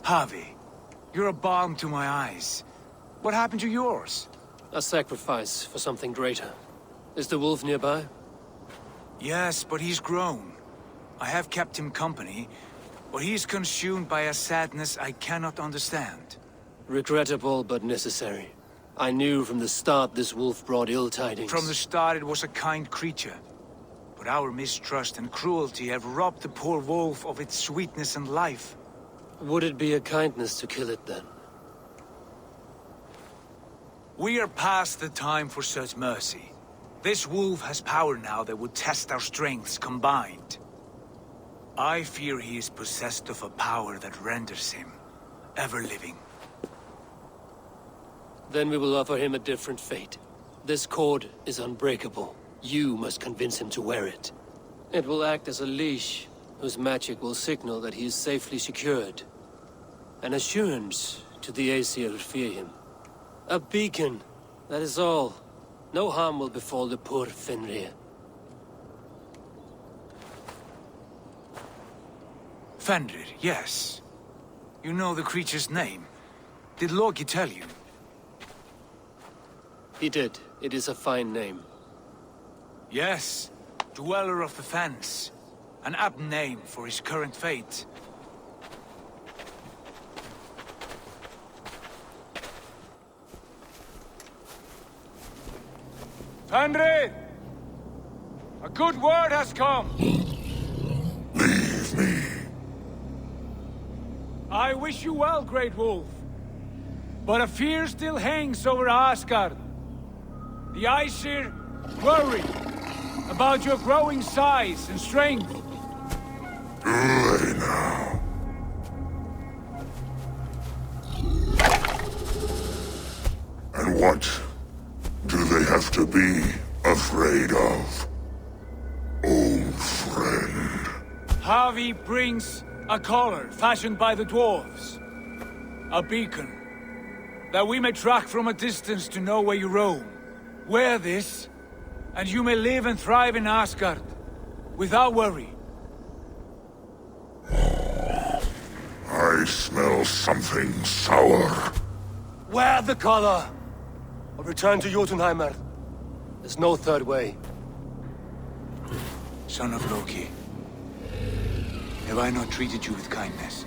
Javi, you're a balm to my eyes. What happened to yours? A sacrifice for something greater. Is the wolf nearby? Yes, but he's grown. I have kept him company, but he's consumed by a sadness I cannot understand. Regrettable, but necessary. I knew from the start this wolf brought ill tidings. From the start it was a kind creature. But our mistrust and cruelty have robbed the poor wolf of its sweetness and life. Would it be a kindness to kill it then? We are past the time for such mercy. This wolf has power now that would test our strengths combined. I fear he is possessed of a power that renders him ever-living. Then we will offer him a different fate. This cord is unbreakable. You must convince him to wear it. It will act as a leash, whose magic will signal that he is safely secured. An assurance to the Aesir who fear him. A beacon, that is all. No harm will befall the poor Fenrir. Fenrir, yes. You know the creature's name. Did Loki tell you? He did. It is a fine name. Yes. Dweller of the Fens. An apt name for his current fate. Fenrir! A good word has come! Leave me. I wish you well, Great Wolf. But a fear still hangs over Asgard. The Aesir worry about your growing size and strength. Do they now? And what do they have to be afraid of? Old friend. Javi brings a collar fashioned by the dwarves. A beacon. That we may track from a distance to know where you roam. Wear this, and you may live and thrive in Asgard, without worry. I smell something sour. Wear the collar! Or return to Jotunheimer. There's no third way. Son of Loki, have I not treated you with kindness?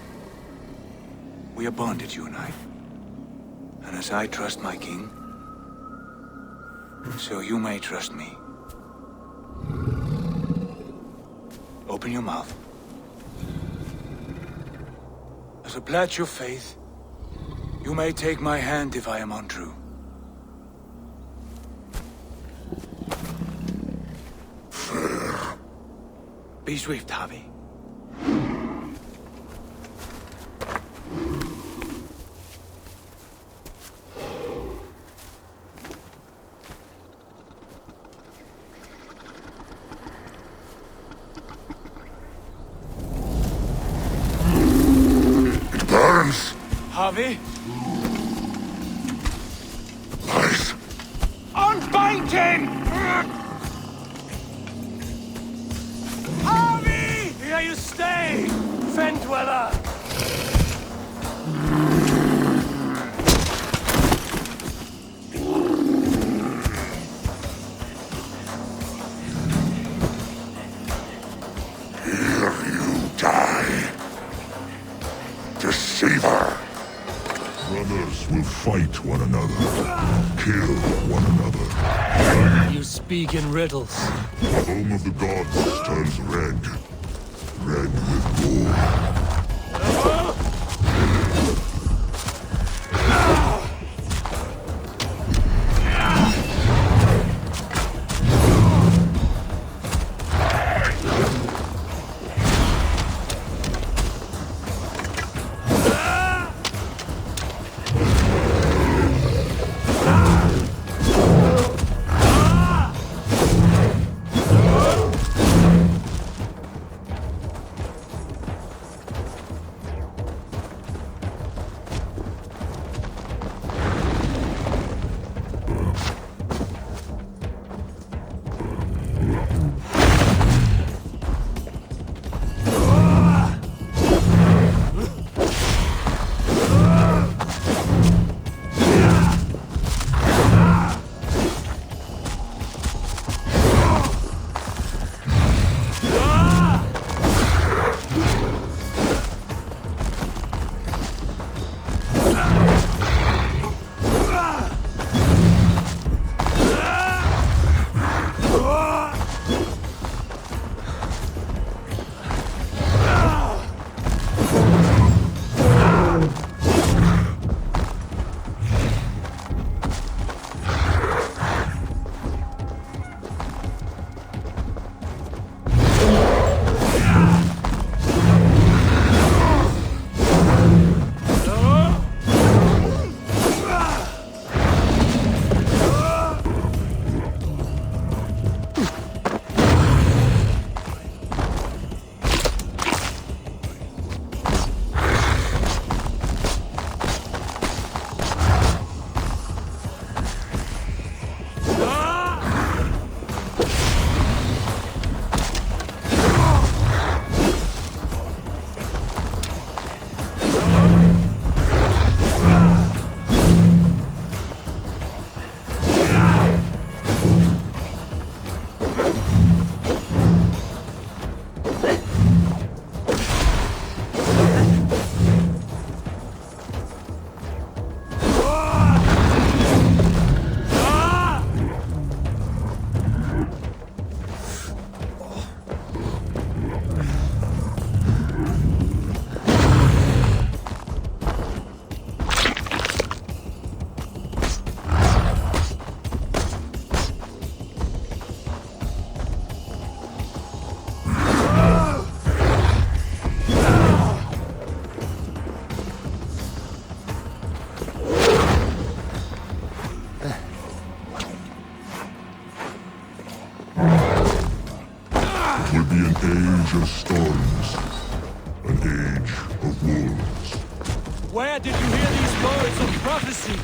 We are bonded, you and I. And as I trust my king, so you may trust me. Open your mouth. As a pledge of faith, you may take my hand if I am untrue. Fair. Be swift, Javi. Javi? Lies. Unbind him! Javi! Here you stay, Fen Dweller! Here you die. Deceiver. Brothers will fight one another, kill one another. You speak in riddles. The home of the gods turns red. Red with gore. age of storms. An age of wolves. Where did you hear these words of prophecy?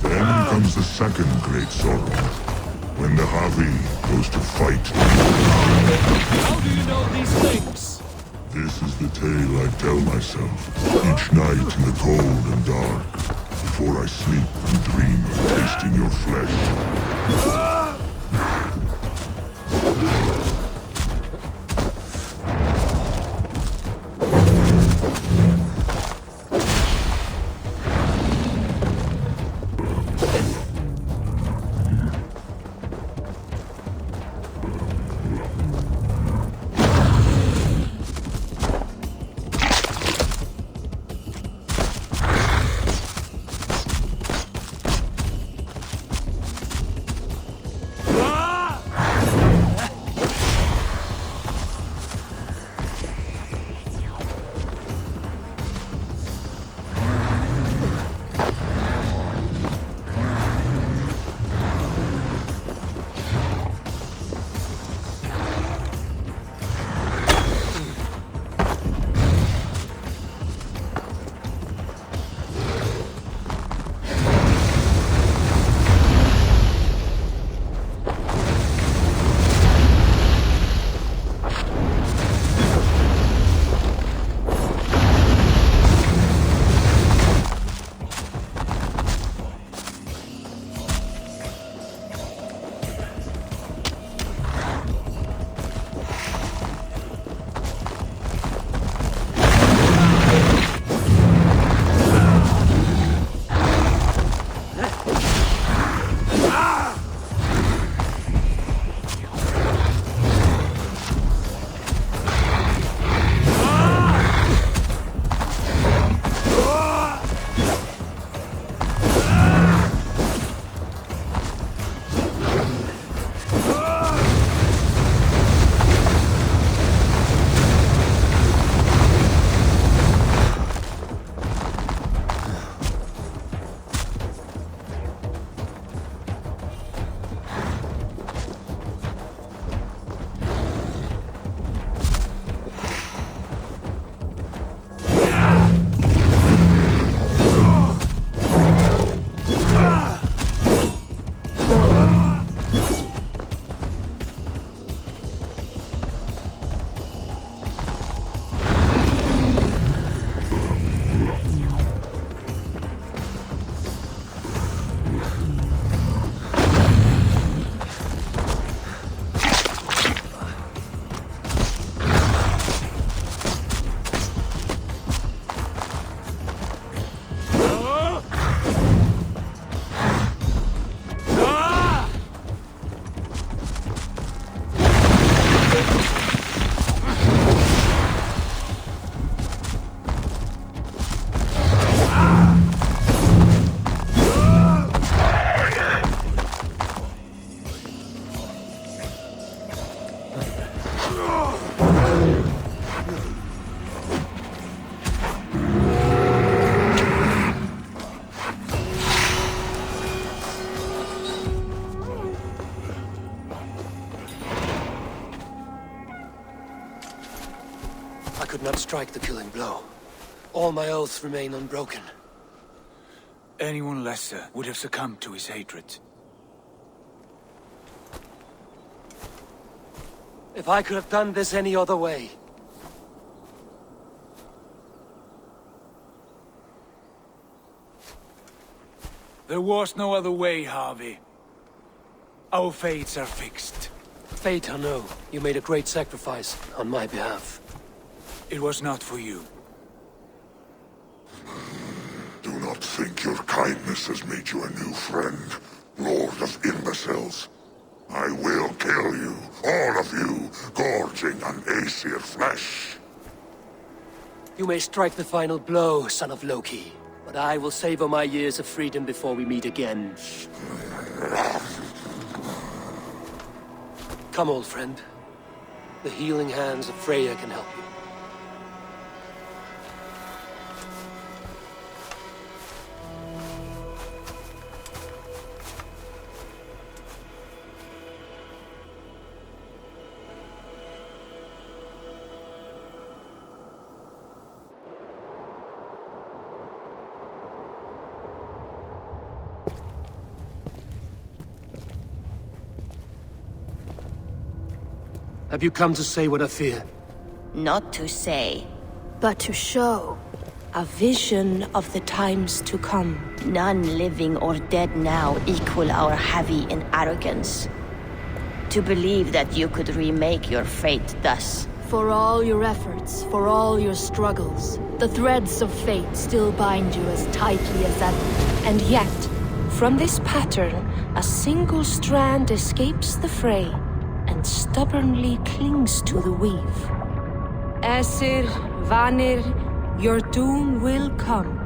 Then comes the second great sorrow, when the Havi goes to fight. How do you know these things? This is the tale I tell myself, each night in the cold and dark, before I sleep and dream of tasting your flesh. I could not strike the killing blow. All my oaths remain unbroken. Anyone lesser would have succumbed to his hatred. If I could have done this any other way. There was no other way, Harvey. Our fates are fixed. Fate or no, you made a great sacrifice on my behalf. It was not for you. Do not think your kindness has made you a new friend, Lord of Imbeciles. I will kill you, all of you, gorging on Aesir flesh. You may strike the final blow, son of Loki, but I will savor my years of freedom before we meet again. Come, old friend. The healing hands of Freya can help you. Have you come to say what I fear? Not to say, but to show a vision of the times to come. none living or dead now equal our heavy in arrogance. To believe that you could remake your fate thus. For all your efforts, for all your struggles, the threads of fate still bind you as tightly as ever. And yet, from this pattern, a single strand escapes the fray and stubbornly clings to the weave. Aesir, Vanir, your doom will come.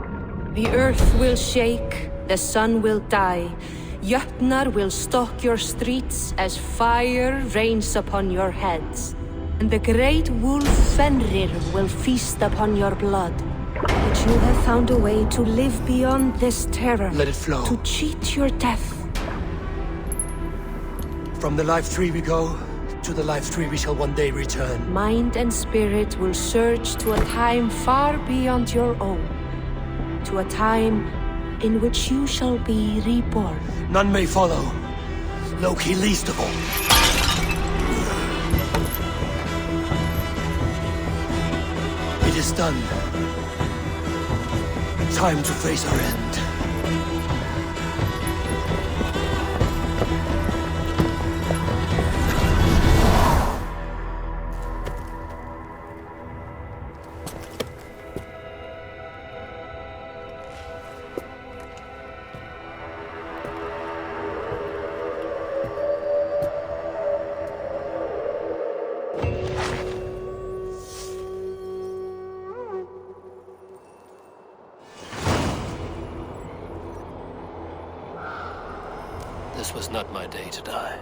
The earth will shake, the sun will die. Jötnar will stalk your streets as fire rains upon your heads. And the great wolf Fenrir will feast upon your blood. But you have found a way to live beyond this terror. Let it flow. To cheat your death. From the life tree we go, to the life tree we shall one day return. Mind and spirit will surge to a time far beyond your own. To a time in which you shall be reborn. None may follow, Loki least of all. It is done. Time to face our end. This was not my day to die.